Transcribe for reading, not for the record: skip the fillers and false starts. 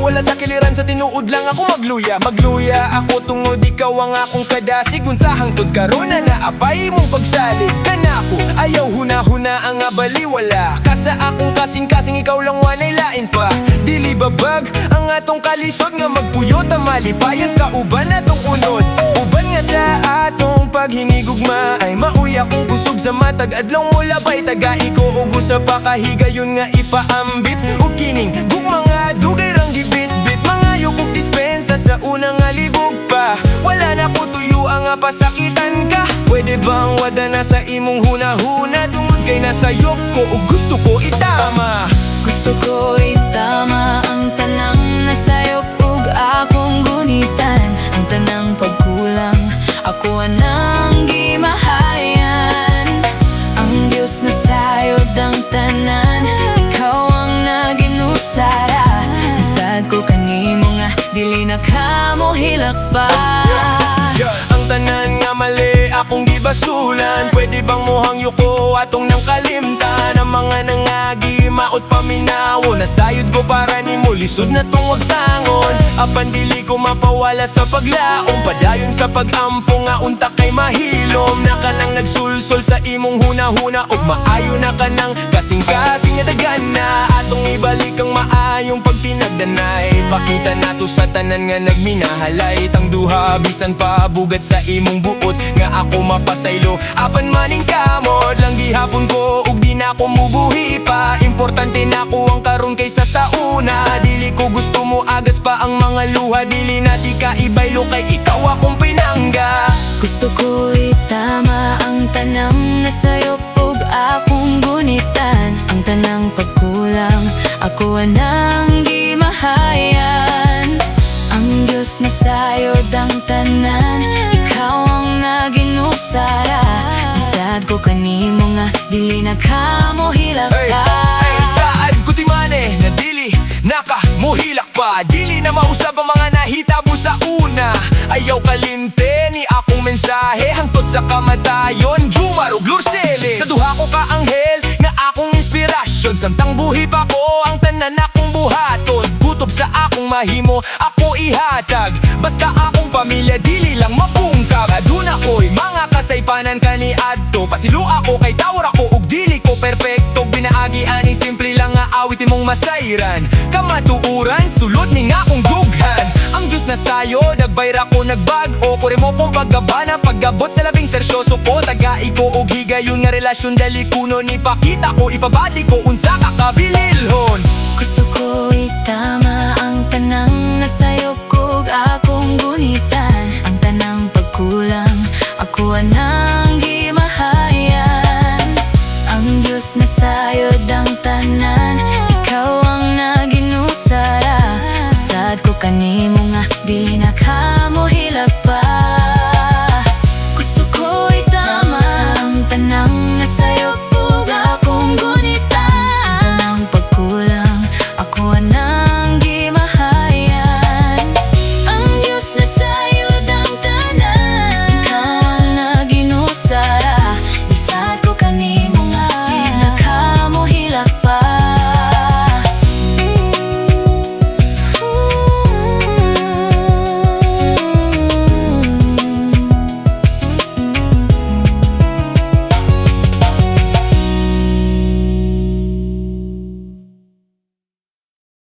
wala sa kiliran, sa tinuod lang ako magluya. Magluya ako tungod ikaw ang akong kadasig. Untahang tod karon na naapay mong pagsalig. Kanako, ayaw huna-huna ang abaliwala. Kasa akong kasing-kasing ikaw lang wanay lain pa. Dili babag ang atong kalisod nga magpuyot ang malipayan ka uban atong unod. Uban nga sa atong paghinigugma ay mauya kong kusog sa matag adlong mula ba'y tagai ko ugo sa pakahigayon nga ipaambit. Ug kining gugma nga dugay rang gibit-bit. Mga yukog dispensa sa unang alibog pa. Wala na ko tuyo ang pasakitan ka. Pwede bang wada na sa imong huna-huna? Tungod kay nasayop ko o gusto ko itama. Gusto ko itama ang tanang nasayop ug akong gunitan. Ang tanang pagkulang ako anang gimahayan. Ang Diyos nasayod ang tanan, ikaw ang naginusara. Nasad ko kanimo nga dili na kamo hilak pa. Ang tanan nga mali akong gibasulan. Pwede bang mohangyo ko atong nang kalimtan? Ang mga nangagi maot paminawo. Nasayod ko para ni mo lisod na tong wagtangon. Apan dili ko mapawala sa paglaong. Padayon sa pag-ampo nga unta kay mahilom. Na ka nang nagsulsol sa imong huna-huna. Og maayo na ka nang kasing-kasing nga dagan na. Atong ibalik ang maayong pagtinagdanay. Pakita nato sa tanan nga nagminahalay. Tang duha bisan pa bugat sa imong buot nga ako mapasaylo. Apan maning kamod lang gihapon ko ug di na ko mubuhi pa. Importante na ko ang karon kaysa sa una. Dili ko gusto mo agas pa ang mga luha. Dili na di ka ibaylo kay ikaw akong pinangga. Gusto ko itama ang tanang nasayop ug akong gunitan. Ang tanang pagkulang ako anang gimahayan. Ang Diyos nasayod ang tanan, ikaw ang naginusara. Nasad ko kanimo nga dili na kamo hilak pa. Ay, saad ko timane na dili naka muhilak pa. Dili na mausab ang mga nahitabo sa una. Ayaw kalimte ni akong mensahe hangtod sa kamatayon. Jumar ug Lursele. Sa duha ko ka anghel nga akong inspirasyon. Samtang buhi pa ko ang tanan akong buhaton. Kutob sa akong mahimo ako ihatag. Basta akong pamilya dili lang mapungkab. Aduna ko'y mga kasaypanan kani adto. Pasilo ako kay tawar ako ug dili ko perpekto. Binaagi ani simple lang nga awit imong masayran. Kamatuuran sulod ni nga akong dughan. Ang Diyos na sayo nagbayra ko nagbag-o. Kore mo kong paggabana paggabot sa labing sersyoso ko. Tagai ko og higayon nga relasyon dali kuno ni pakita ko ipabati ko unsa ka kabililhon. Gusto ko itama ang tanang nasayop ug akong gunitan.